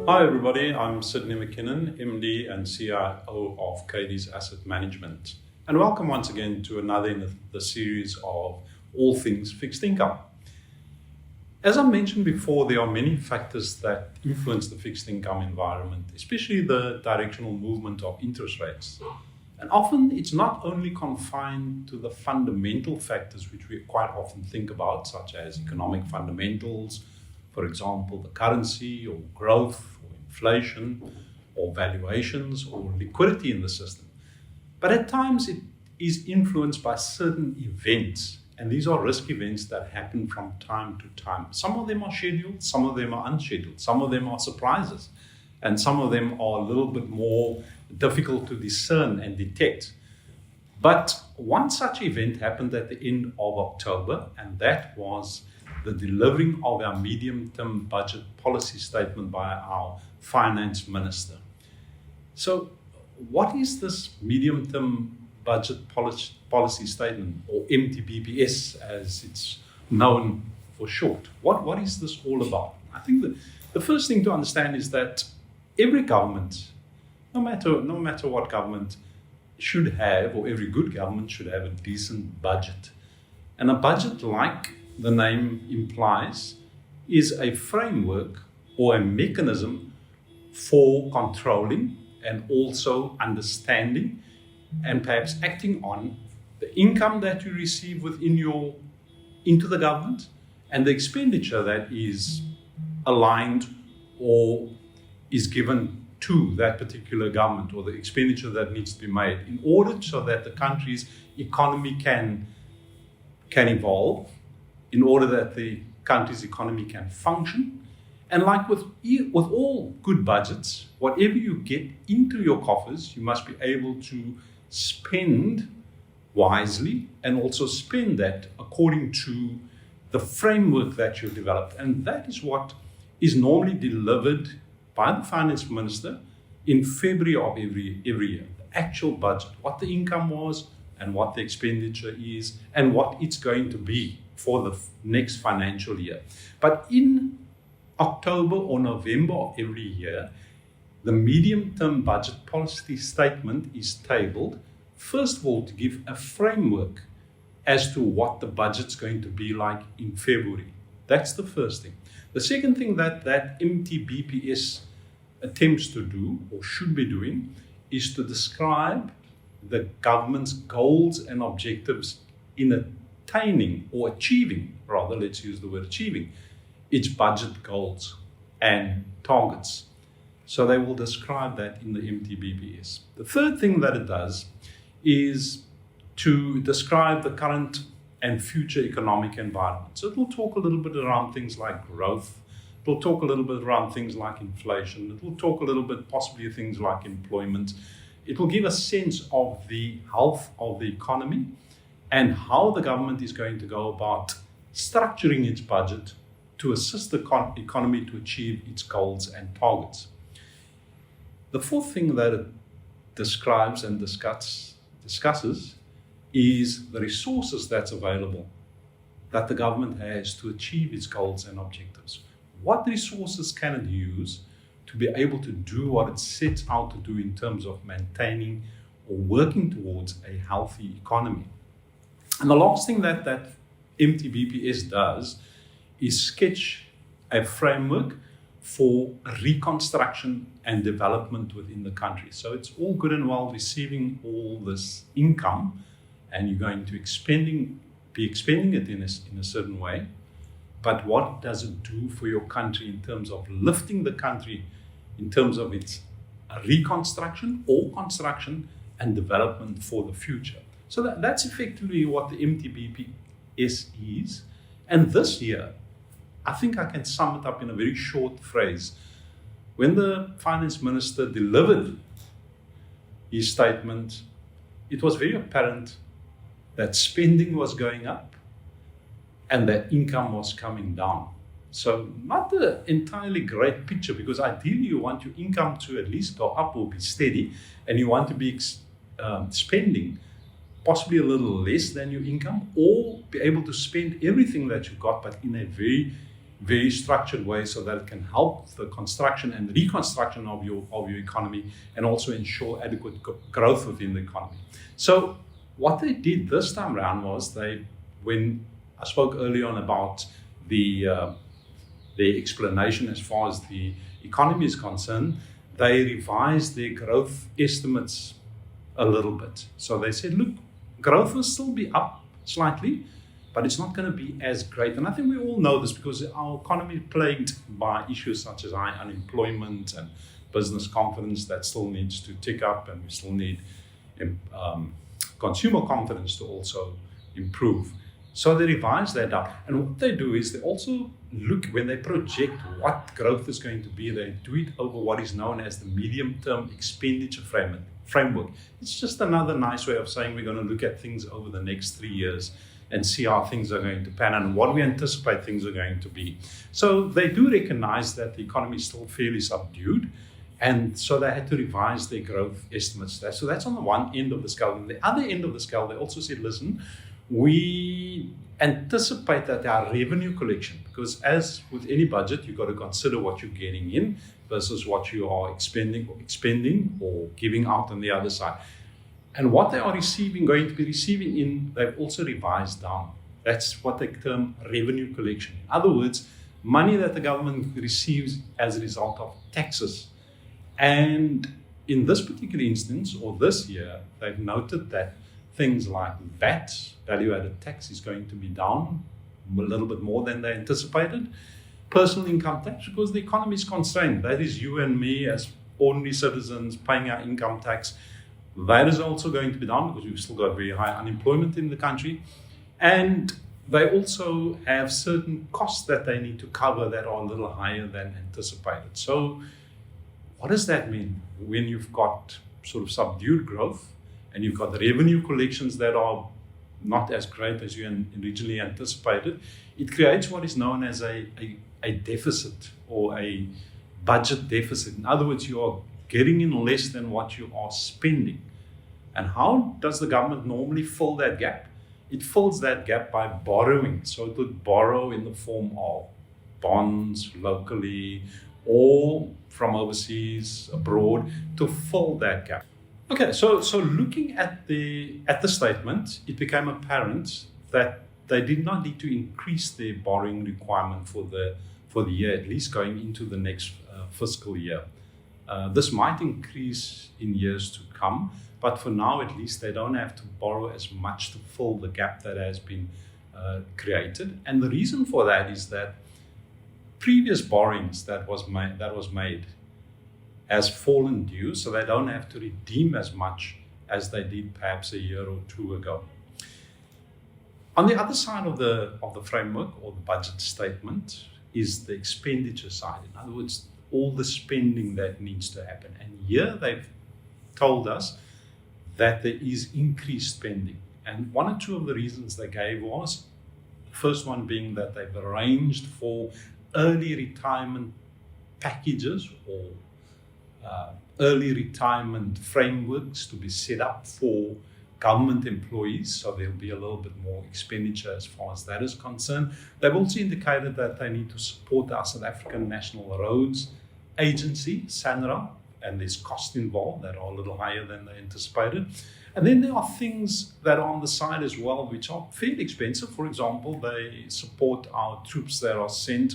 Hi everybody, I'm Sidney McKinnon, MD and CIO of Cadiz Asset Management. And welcome once again to another in the series of all things fixed income. As I mentioned before, there are many factors that influence the fixed income environment, especially the directional movement of interest rates. And often it's not only confined to the fundamental factors which we quite often think about, such as economic fundamentals, for example, the currency or growth or inflation or valuations or liquidity in the system. But at times it is influenced by certain events, and these are risk events that happen from time to time. Some of them are scheduled, some of them are unscheduled, some of them are surprises, and some of them are a little bit more difficult to discern and detect. But one such event happened at the end of October, and that was the delivering of our medium-term budget policy statement by our finance minister. So what is this medium-term budget policy statement, or MTBPS as it's known for short? What is this all about? I think the first thing to understand is that every government, no matter what government, should have, or every good government should have, a decent budget. And a budget, like the name implies, is a framework or a mechanism for controlling and also understanding and perhaps acting on the income that you receive into the government and the expenditure that is aligned or is given to that particular government, or the expenditure that needs to be made in order so that the country's economy can evolve, in order that the country's economy can function. And like with all good budgets, whatever you get into your coffers, you must be able to spend wisely and also spend that according to the framework that you've developed. And that is what is normally delivered by the finance minister in February of every year. The actual budget, what the income was and what the expenditure is and what it's going to be for the next financial year. But in October or November of every year, the medium-term budget policy statement is tabled, first of all, to give a framework as to what the budget's going to be like in February. That's the first thing. The second thing that MTBPS attempts to do, or should be doing, is to describe the government's goals and objectives in attaining, or achieving, rather, let's use the word achieving, its budget goals and targets. So they will describe that in the MTBPS. The third thing that it does is to describe the current and future economic environment. So it will talk a little bit around things like growth. It will talk a little bit around things like inflation. It will talk a little bit possibly things like employment. It will give a sense of the health of the economy and how the government is going to go about structuring its budget to assist the economy to achieve its goals and targets. The fourth thing that it describes and discusses is the resources that's available that the government has to achieve its goals and objectives. What resources can it use to be able to do what it sets out to do in terms of maintaining or working towards a healthy economy? And the last thing that MTBPS does is sketch a framework for reconstruction and development within the country. So it's all good and well receiving all this income, and you're going to be expending it in a certain way. But what does it do for your country in terms of lifting the country, in terms of its reconstruction or construction and development for the future? So that's effectively what the MTBPS is. And this year, I think I can sum it up in a very short phrase. When the finance minister delivered his statement, it was very apparent that spending was going up and that income was coming down. So not the entirely great picture, because ideally you want your income to at least go up or be steady, and you want to be spending possibly a little less than your income, or be able to spend everything that you've got, but in a very very structured way so that it can help the construction and reconstruction of your economy and also ensure adequate growth within the economy. So what they did this time around was when I spoke earlier on about the explanation as far as the economy is concerned, they revised their growth estimates a little bit. So they said, look, growth will still be up slightly, but it's not going to be as great. And I think we all know this because our economy is plagued by issues such as high unemployment and business confidence that still needs to tick up, and we still need consumer confidence to also improve. So they revise that down. And what they do is they also look, when they project what growth is going to be, they do it over what is known as the medium-term expenditure framework. It's just another nice way of saying we're going to look at things over the next 3 years and see how things are going to pan out and what we anticipate things are going to be. So they do recognize that the economy is still fairly subdued, and so they had to revise their growth estimates. So that's on the one end of the scale. On the other end of the scale, they also said, listen, we anticipate that our revenue collection, because as with any budget, you've got to consider what you're getting in versus what you are expending or giving out on the other side. And what they are going to be receiving in, they've also revised down. That's what they term revenue collection. In other words, money that the government receives as a result of taxes. And in this particular instance, or this year, they've noted that things like VAT, value-added tax, is going to be down a little bit more than they anticipated. Personal income tax, because the economy is constrained. That is you and me as ordinary citizens paying our income tax. That is also going to be down because we've still got very high unemployment in the country. And they also have certain costs that they need to cover that are a little higher than anticipated. So what does that mean when you've got sort of subdued growth and you've got the revenue collections that are not as great as you originally anticipated? It creates what is known as a deficit or a budget deficit. In other words, you are getting in less than what you are spending. And how does the government normally fill that gap? It fills that gap by borrowing. So it would borrow in the form of bonds locally or from overseas, abroad, to fill that gap. Okay, so looking at the statement, it became apparent that they did not need to increase their borrowing requirement for the year, at least going into the next fiscal year. This might increase in years to come, but for now, at least, they don't have to borrow as much to fill the gap that has been created. And the reason for that is that previous borrowings that was made has fallen due, so they don't have to redeem as much as they did perhaps a year or two ago. On the other side of the framework or the budget statement is the expenditure side. In other words, all the spending that needs to happen. And here they've told us that there is increased spending. And one or two of the reasons they gave was, the first one being that they've arranged for early retirement packages or early retirement frameworks to be set up for government employees, so there'll be a little bit more expenditure as far as that is concerned. They've also indicated that they need to support our South African National Roads Agency, SANRA, and there's costs involved that are a little higher than they anticipated. And then there are things that are on the side as well, which are fairly expensive. For example, they support our troops that are sent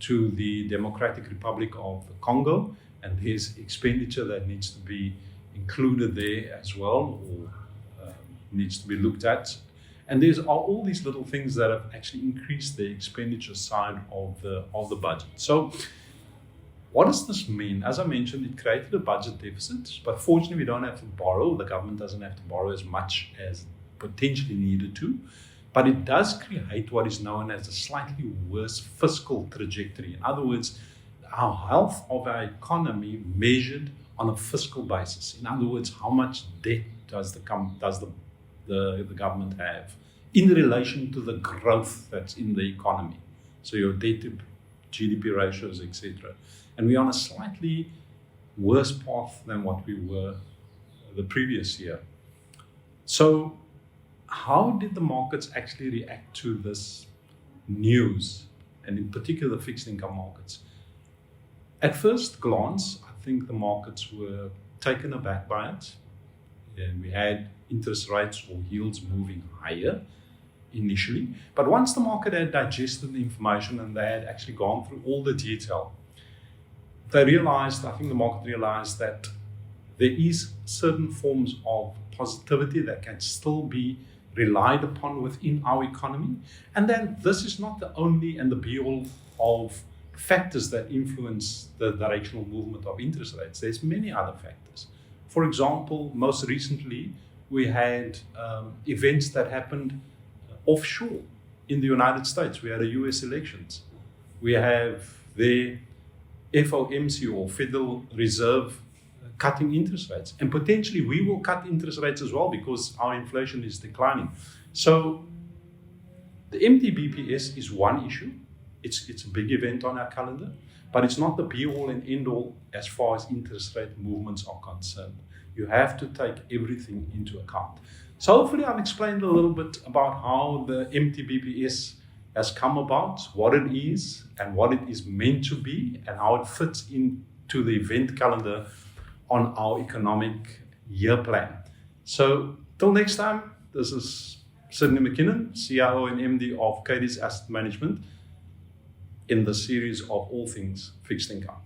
to the Democratic Republic of the Congo, and there's expenditure that needs to be included there as well, or needs to be looked at. And there's all these little things that have actually increased the expenditure side of the budget. So what does this mean? As I mentioned, it created a budget deficit, but fortunately we don't have to borrow. The government doesn't have to borrow as much as potentially needed to, but it does create what is known as a slightly worse fiscal trajectory. In other words, our health of our economy measured on a fiscal basis. In other words, how much debt does the government have in relation to the growth that's in the economy? So your debt to GDP ratios, etc. And we're on a slightly worse path than what we were the previous year. So how did the markets actually react to this news? and in particular fixed income markets. At first glance, I think the markets were taken aback by it. And we had interest rates or yields moving higher initially. But once the market had digested the information and they had actually gone through all the detail, I think the market realized that there is certain forms of positivity that can still be relied upon within our economy. And then this is not the only and the be-all of factors that influence the directional movement of interest rates. There's many other factors. For example, most recently, we had events that happened offshore in the United States. We had a US elections. We have the FOMC or Federal Reserve cutting interest rates. And potentially we will cut interest rates as well because our inflation is declining. So the MTBPS is one issue. It's a big event on our calendar, but it's not the be-all and end-all as far as interest rate movements are concerned. You have to take everything into account. So hopefully I've explained a little bit about how the MTBPS has come about, what it is and what it is meant to be, and how it fits into the event calendar on our economic year plan. So till next time, this is Sidney McKinnon, CIO and MD of Cadiz Asset Management, in the series of all things fixed income.